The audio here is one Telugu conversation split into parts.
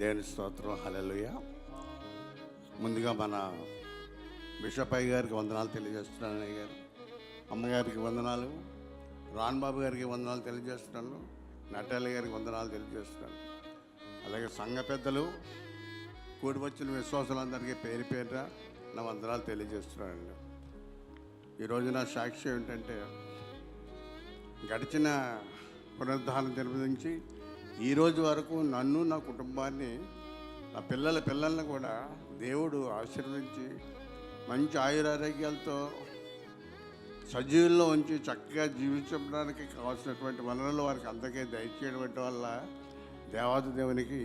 దేవుని స్తోత్రం, హల్లెలూయా. ముందుగా మన బిషప్ అయ్య గారికి వందనాలు తెలియజేస్తున్నాను. అయ్య గారు, అమ్మగారికి వందనాలు, రాన్ బాబు గారికి వందనాలు తెలియజేస్తున్నాను, నటాలి గారికి వందనాలు తెలియజేస్తున్నాను. అలాగే సంఘ పెద్దలు, కూడి వచ్చిన విశ్వాసులందరికీ పేరు పేరున నా వందనాలు తెలియజేస్తున్నానండి. ఈరోజు నా సాక్షి ఏంటంటే, గడిచిన పునరుద్ధానం దినం నుంచి ఈరోజు వరకు నన్ను, నా కుటుంబాన్ని, నా పిల్లల్ని కూడా దేవుడు ఆశీర్వదించి మంచి ఆయురారోగ్యాలతో సజీవుల్లో ఉంచి చక్కగా జీవించడానికి కావాల్సినటువంటి వనరులు వారికి అందరికీ దయచేయడం వల్ల దేవాది దేవునికి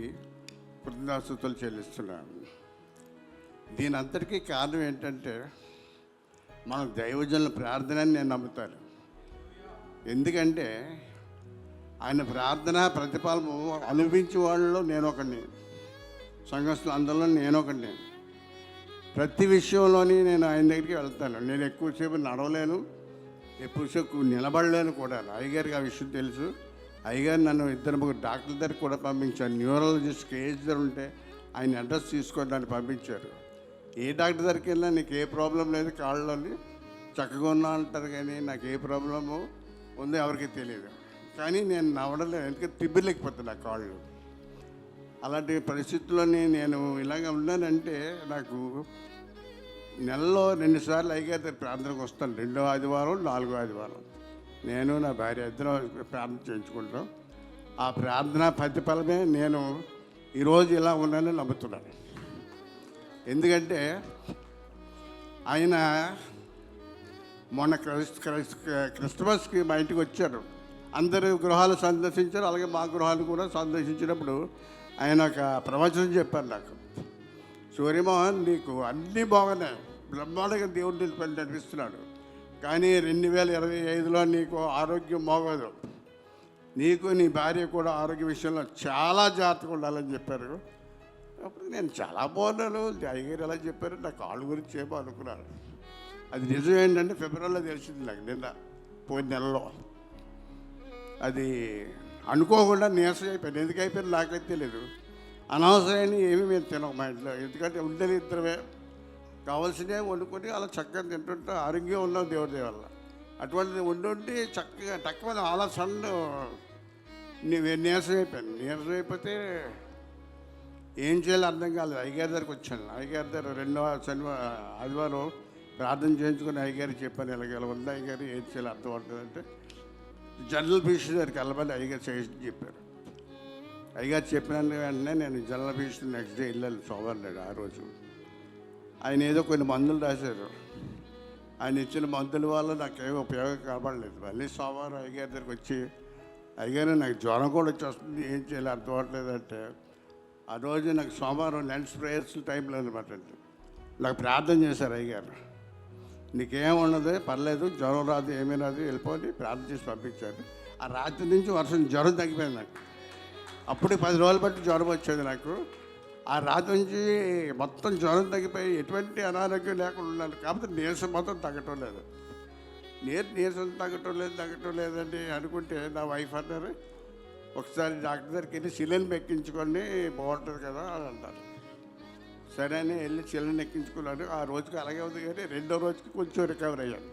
కృతజ్ఞతాస్తుతులు చెల్లిస్తున్నాను. దీని అంతటికీ కారణం ఏంటంటే, మన దైవజనుల ప్రార్థనని నేను నమ్ముతాను. ఎందుకంటే ఆయన ప్రార్థన ప్రతిఫలం అనుభవించే వాళ్ళలో నేను ఒకడిని, సంఘస్థులు అందరిలో నేను ఒకడిని. ప్రతి విషయంలోని నేను ఆయన దగ్గరికి వెళ్తాను. నేను ఎక్కువసేపు నడవలేను, ఎక్కువసేపు నిలబడలేను కూడా. అయ్యగారికి ఆ విషయం తెలుసు. అయ్యగారు నన్ను ముగ్గురు డాక్టర్ దగ్గరికి కూడా పంపించారు. న్యూరాలజిస్ట్ కేజ్ దగ్గర ఉంటే ఆయన అడ్రస్ తీసుకోవడానికి పంపించారు. ఏ డాక్టర్ దగ్గరికి వెళ్ళినా నీకు ఏ ప్రాబ్లం లేదు, కాళ్ళని చక్కగా ఉన్నా అంటారు, కానీ నాకు ఏ ప్రాబ్లము ఉందో ఎవరికి తెలియదు. కానీ నేను నవ్వడలేదు, ఎందుకంటే తిబ్బలేకపోతున్నా కాళ్ళు. అలాంటి పరిస్థితుల్లోని నేను ఇలాగ ఉన్నానంటే, నాకు నెలలో 2 సార్లు అయ్యగారి ప్రార్థనకు వస్తాను. 2వ ఆదివారం, 4వ ఆదివారం. నేను నా భార్య ఇద్దరం ప్రార్థన చేయించుకుంటాం. ఆ ప్రార్థన ప్రతిఫలమే నేను ఈరోజు ఇలా ఉన్నానని నమ్ముతున్నాను. ఎందుకంటే ఆయన మొన్న క్రిస్మస్కి మా ఇంటికి వచ్చారు. అందరు గృహాలు సందర్శించారు. అలాగే మా గృహాలు కూడా సందర్శించినప్పుడు ఆయన ఒక ప్రవచనం చెప్పారు నాకు. సూర్యమోహన్, నీకు అన్నీ బాగున్నాయి, బ్రహ్మాండంగా దేవుడు నిలిపి నడిపిస్తున్నాడు, కానీ 2025లో నీకు ఆరోగ్యం బాగోదు, నీకు నీ భార్య కూడా ఆరోగ్య విషయంలో చాలా జాగ్రత్తగా ఉండాలని చెప్పారు. అప్పుడు నేను చాలా బాగున్నాను, అయ్యగారు ఎలా చెప్పారు, నా కాళ్ళు గురించి ఏమో అనుకున్నాను. అది నిజం ఏంటంటే ఫిబ్రవరిలో తెలిసింది నాకు, నిన్న పోయిన నెలలో. అది అనుకోకుండా నీరసం అయిపోయింది. ఎందుకు అయిపోయింది నాకైతే తెలియదు. అనవసరమైన ఏమీ మేము తినము మా ఇంట్లో, ఎందుకంటే ఉండేది ఇద్దరమే, కావాల్సినవి వండుకొని అలా చక్కగా తింటుంటే ఆరోగ్యం ఉన్నాం దేవుడి వల్ల. అటువంటిది వండుండి చక్కగా తక్కువ అలా నీరసం అయిపోయాను. నీరసం అయిపోతే ఏం చేయాలో అర్థం కాలేదు. అయ్యగారి దగ్గరికి వచ్చాను. అయ్యగారి దగ్గర 2వ ఆదివారం ప్రార్థన చేయించుకొని అయ్యగారికి చెప్పాను, ఇలా ఉంది అయ్యగారు, ఏం చేయాలో అర్థం అవుతుందంటే జనరల్ ఫిజిషియన్ దగ్గరికి వెళ్ళమని అయ్యగారు సజెషన్ చెప్పారు. అయ్యగారు చెప్పిన వెంటనే నేను జనరల్ ఫిజిషియన్ నెక్స్ట్ డే వెళ్ళాను, సోమవారం ఆ రోజు. ఆయన ఏదో కొన్ని మందులు రాశారు. ఆయన ఇచ్చిన మందుల వల్ల నాకేమీ ఉపయోగం కనబడలేదు. మళ్ళీ సోమవారం అయ్యగారి దగ్గరికి వచ్చి, అయ్యగారు నాకు జ్వరం కూడా వచ్చేస్తుంది, ఏం చేయాలి అర్థం అవ్వట్లేదంటే, ఆ రోజు నాకు సోమవారం లంచ్ ప్రేయర్స్ టైంలో అనమాట అండి, నాకు ప్రార్థన చేశారు అయ్యగారు. నీకేం ఉండదు, పర్లేదు, జ్వరం రాదు, ఏమీ రాదు, వెళ్ళిపోయి ప్రార్థన చేసి పంపించారు. ఆ రాత్రి నుంచి జ్వరం తగ్గిపోయింది నాకు. అప్పుడు 10 రోజులు బట్టి జ్వరం వచ్చేది నాకు. ఆ రాత్రి నుంచి మొత్తం జ్వరం తగ్గిపోయి ఎటువంటి అనారోగ్యం లేకుండా ఉన్నాను. కాకపోతే నీరసం మాత్రం తగ్గటం లేదు. నీరసం తగ్గటం లేదండి అనుకుంటే నా వైఫ్ అన్నారు, ఒకసారి డాక్టర్ దగ్గరికి వెళ్ళి సిలిండర్ ఎక్కించుకొని బాగుంటుంది కదా అని అంటారు. సరే అని వెళ్ళి సిలిండర్ ఎక్కించుకున్నాను. ఆ రోజుకి అలాగే ఉంది, కానీ 2వ రోజుకి కొంచెం రికవర్ అయ్యాను.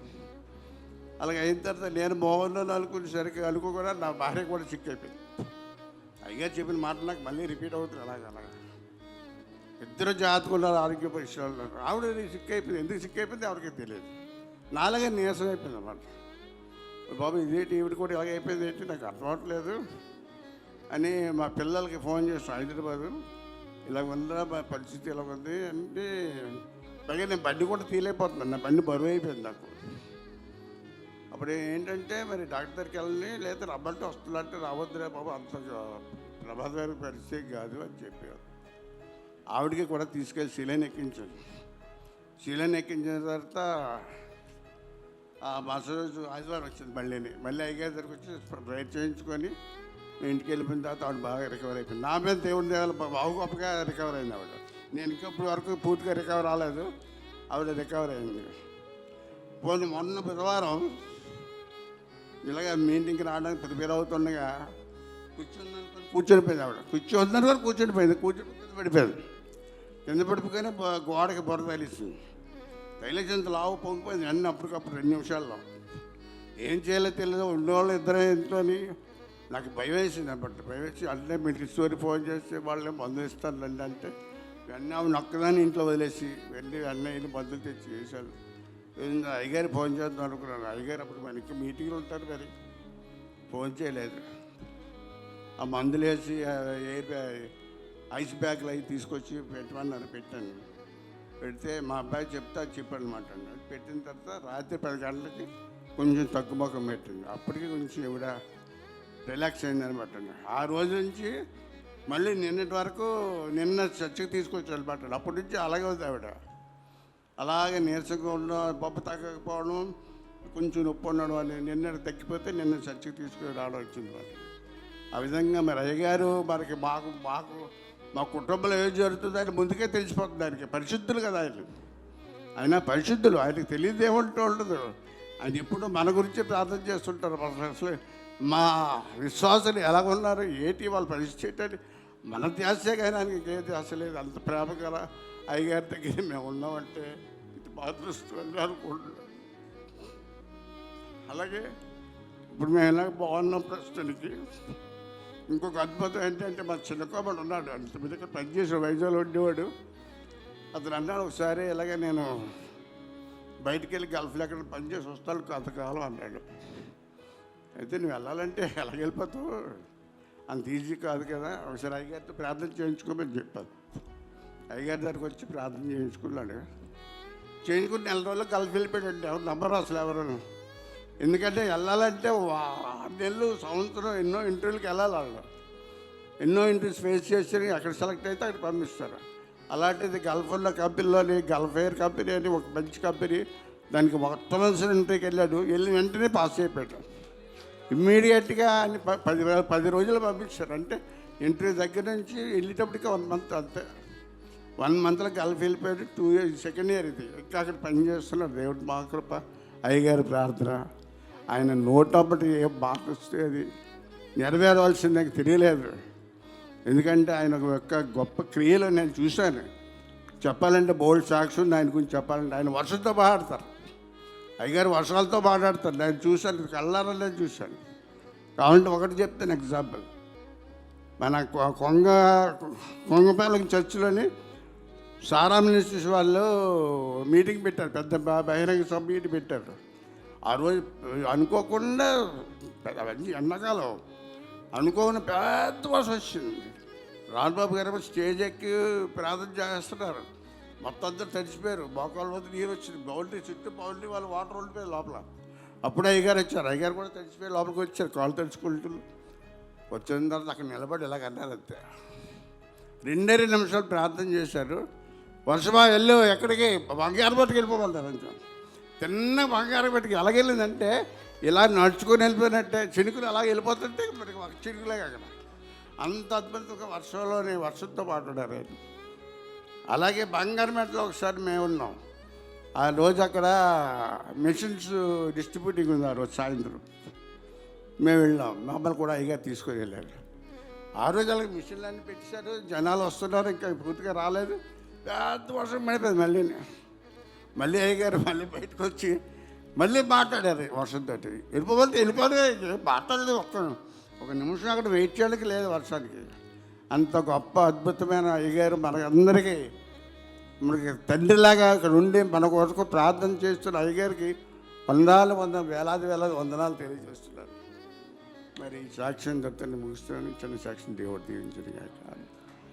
అలాగే అయిన తర్వాత నేను బాగున్నాను అనుకునేసరికి అనుకోకుండా నా భార్య కూడా సిక్ అయిపోయింది. అయ్యగారు చెప్పిన మాట నాకు మళ్ళీ రిపీట్ అవుతుంది. అలాగా ఇద్దరు జాగ్రత్తగా ఉన్నారు ఆరోగ్య విషయాల్లో. ఆవిడ సిక్ అయిపోయింది. ఎందుకు సిక్ అయిపోయింది ఎవరికి తెలియదు. నాలాగే నీరసం అయిపోయింది అన్నమాట. బాబు ఇదేంటి, ఈవిడ కూడా ఇలాగ అయిపోయింది ఏంటి, నాకు అర్థం అవ్వట్లేదు అని మా పిల్లలకి ఫోన్ చేస్తాను. హైదరాబాదు ఇలా ఉందా పరిస్థితి, ఇలా ఉంది అంటే, పైగా నేను బండి కూడా తీయలేకపోతున్నాను, నా బండి బరువు అయిపోయింది నాకు. అప్పుడు ఏంటంటే, మరి డాక్టర్ దగ్గరికి వెళ్ళని, లేదా రమ్మంటే వస్తుందంటే రావద్దులే బాబు, అంత ప్రమాదమైన పరిస్థితి కాదు అని చెప్పారు. ఆవిడకి కూడా తీసుకెళ్ళి సిలిండర్ ఎక్కించాను. సిలిండర్ ఎక్కించిన తర్వాత రోజు ఆదివారం వచ్చింది. మళ్ళీ అయ్యగారి దగ్గరికి వచ్చి ప్రేయర్ చేయించుకొని ఇంటికి వెళ్ళిపోయిన తర్వాత ఆవిడ బాగా రికవర్ అయిపోయింది. నా మీద దేవుడి దేవాల బాగా గొప్పగా రికవర్ అయింది ఆవిడ. నేను ఇంకప్పుడు వరకు పూర్తిగా రికవర్ అవ్వలేదు, ఆవిడ రికవర్ అయింది. మొన్న బుధవారం ఇలాగ మీటింగ్కి రావడానికి ప్రిపేర్ అవుతుండగా కూర్చొనిపోయింది ఆవిడ. కూర్చోవద్దన్నారు కూడా కూర్చొనిపోయింది. కూర్చొని కింద పడిపోయింది. కింద పడిపోగానే గోడకి బుర్ర తగిలిస్తుంది. తగిలేసేంత లావు పొంగిపోయింది అన్నీ అప్పటికప్పుడు 2 నిమిషాల్లో. ఏం చేయాలో తెలియదు. ఉన్నవాళ్ళు ఇద్దరే ఇంట్లోని. నాకు భయం వేసింది అనమాట. భయం వేసి అంటే మీకు స్టోరీ ఫోన్ చేస్తే వాళ్ళే మందులు ఇస్తారు రండి అంటే వెన్న ఆమె నొక్కదాన్ని ఇంట్లో వదిలేసి వెళ్ళి అన్నయ్యని మందులు తెచ్చి చేశాను. అయ్యగారు ఫోన్ చేద్దాం అనుకున్నాను. అయ్యగారు అప్పుడు మనకి మీటింగ్లు ఉంటారు మరి ఫోన్ చేయలేదు. ఆ మందులు వేసి ఐస్ బ్యాగ్లు అవి తీసుకొచ్చి పెట్టమన్నారు. పెట్టాను. పెడితే మా అబ్బాయి చెప్తా చెప్పాను అనమాట. పెట్టిన తర్వాత రాత్రి 10 గంటలకి కొంచెం తగ్గు ముఖం పెట్టింది. అప్పటికి కొంచెం ఇవిడ రిలాక్స్ అయిందనమాట. ఆ రోజు నుంచి మళ్ళీ నిన్నటి వరకు నిన్న చర్చకు తీసుకొచ్చి అప్పటి నుంచి అలాగే ఉంది ఆవిడ. అలాగే నీరసంగా ఉండడం, పప్పు తగ్గకపోవడం, కొంచెం నొప్పి ఉండడం అని నిన్న తగ్గిపోతే నిన్న చర్చకు తీసుకుని రావడం వచ్చింది వాళ్ళు. ఆ విధంగా మరి అయ్యగారు మనకి మాకు మా కుటుంబంలో ఏం జరుగుతుందో ఆయన ముందుకే తెలిసిపోతుంది. ఆయనకి పరిశుద్ధులు కదా ఆయన పరిశుద్ధులు. ఆయనకి తెలియదు ఏమంటూ ఉండదు. ఆయన ఎప్పుడు మన గురించి ప్రార్థన చేస్తుంటారు. అసలు మా విశ్వాసాలు ఎలా ఉన్నారు ఏంటి వాళ్ళ పరిస్థితి అని మన ధ్యాసే కానీ ఆయనకి ఇంకే ధ్యాస లేదు. అంత ప్రేమ గల అయ్యగారి దగ్గర మేము ఉన్నామంటే ఇది బాధృష్టి అనుకుంటున్నాం. అలాగే ఇప్పుడు మేము ఎలా బాగున్నాం ప్రస్తుతానికి. ఇంకొక అద్భుతం ఏంటంటే మా చిన్న కోమడు ఉన్నాడు. అంత మీద పనిచేసిన వైజాగ్లో ఉండేవాడు. అతను అన్నాడు ఒకసారి ఇలాగే నేను బయటికి వెళ్ళి గల్ఫ్లో ఎక్కడ పనిచేసి వస్తాను కొంతకాలం అన్నాడు. అయితే నువ్వు వెళ్ళాలంటే ఎలాగ వెళ్ళిపోతావు, అంత ఈజీ కాదు కదా, ఒకసారి అయ్యగారితో ప్రార్థన చేయించుకోమని చెప్పాను. అయ్యగారి దగ్గరికి వచ్చి ప్రార్థన చేయించుకున్నాడు. చేయించుకుని 4 రోజులు గల్ఫ్ వెళ్ళిపోయాడు. ఎవరు నమ్మరు అసలు ఎవరు. ఎందుకంటే వెళ్ళాలంటే 6 నెలలు సంవత్సరం ఎన్నో ఇంటర్వ్యూలకు వెళ్ళాలి. వాళ్ళు ఎన్నో ఇంటర్వ్యూస్ ఫేస్ చేసి అక్కడ సెలెక్ట్ అయితే అక్కడ పంపిస్తారు. అలాంటిది గల్ఫ్లో కంపెనీలోని గల్ఫ్ ఎయిర్ కంపెనీ అని ఒక మంచి కంపెనీ, దానికి మొట్టమొదటి ఇంటర్వ్యూకి వెళ్ళాడు. వెళ్ళిన వెంటనే పాస్ అయిపోయాడు. ఇమ్మీడియట్గా అని 10 రోజులు పంపించారు. అంటే ఇంటర్వ్యూ దగ్గర నుంచి వెళ్ళేటప్పటికి 1 మంత్ అంతే. 1 మంత్లో గల్ఫ్ వెళ్ళిపోయాడు. 2 years 2nd year ఇది. ఇంకా అక్కడ పనిచేస్తున్నాడు. దేవుడు మా కృప, అయ్యగారి ప్రార్థన. ఆయన నోటప్పటి ఏ మాట వస్తే అది నెరవేరవలసింది నాకు తెలియలేదు. ఎందుకంటే ఆయన యొక్క గొప్ప క్రియలు నేను చూశాను. చెప్పాలంటే బోల్డ్ సాక్షి ఆయన గురించి చెప్పాలంటే ఆయన వర్షంతో మాట్లాడతారు. అయ్యగారు వర్షాలతో మాట్లాడతారు. నేను చూశాను, కళ్ళారనే చూశాను. కావాలంటే ఒకటి చెప్తాను ఎగ్జాంపుల్. మన కొంగపాలెం చర్చిలోని సారా మినిస్ట్రీస్ వాళ్ళు మీటింగ్ పెట్టారు. పెద్ద బహిరంగ సభ మీటింగ్ పెట్టారు. ఆ రోజు అనుకోకుండా ఎండాకాలం అనుకోకుండా పెద్ద వర్షం వచ్చింది. రాంబాబు గారు స్టేజ్ ఎక్కి ప్రార్థన చేస్తున్నారు. మొత్తం అందరూ తడిచిపోయారు. మోకాళ్ళ వద్ద నీరు వచ్చింది. బౌండరీ చుట్టూ బౌండరీ వాళ్ళు వాటర్ ఉండిపోయారు లోపల. అప్పుడే అయ్యగారు వచ్చారు. అయ్యగారు కూడా తడిచిపోయి లోపలికి వచ్చారు. కాళ్ళు తడుచుకుంటూ వచ్చిన తర్వాత అక్కడ నిలబడి ఇలాగన్నారు అంతే. 2 నిమిషాలు ప్రార్థన చేశారు. వర్షమా వెళ్ళు ఎక్కడికి, బంగారు పట్టుకు వెళ్ళిపోమన్నారు. అంతే తిన్న బంగారం పట్టుకు ఎలాగెళ్ళిందంటే ఇలా నడుచుకొని వెళ్ళిపోయినట్టే చినుకులు అలాగ వెళ్ళిపోతుంటే మరి చినుకులే అక్కడ. అంత అద్భుతంగా వర్షంతో మాట్లాడారు ఆయన. అలాగే బంగారపేటలో ఒకసారి మేము ఉన్నాం. ఆ రోజు అక్కడ మెషిన్స్ డిస్ట్రిబ్యూటింగ్ ఉంది. ఆ రోజు సాయంత్రం మేము వెళ్ళాం. మమ్మల్ని కూడా అయ్యగా తీసుకొని వెళ్ళారు. ఆ రోజు అలాగే మిషన్లు అన్నీ పెట్టేశారు. జనాలు వస్తున్నారు. ఇంకా పూర్తిగా రాలేదు. పెద్ద వర్షం పడిపోయింది. మళ్ళీ అయ్యగారు మళ్ళీ బయటకు వచ్చి మళ్ళీ మాట్లాడారు వర్షంతో. వెళ్ళిపోతే మాట్లాడలేదు. ఒక నిమిషం అక్కడ వెయిట్ చేయడానికి లేదు వర్షానికి. అంత గొప్ప అద్భుతమైన అయ్యగారు మనకందరికీ మనకి తండ్రిలాగా అక్కడ ఉండి మన కొరకు ప్రార్థన చేస్తున్న అయ్యగారికి వేలాది వందనాలు తెలియజేస్తున్నారు. మరి ఈ సాక్ష్యం దత్తని ముగిస్తున్నాను. చిన్న సాక్ష్యం దేవుడు దీవించడం కాదు.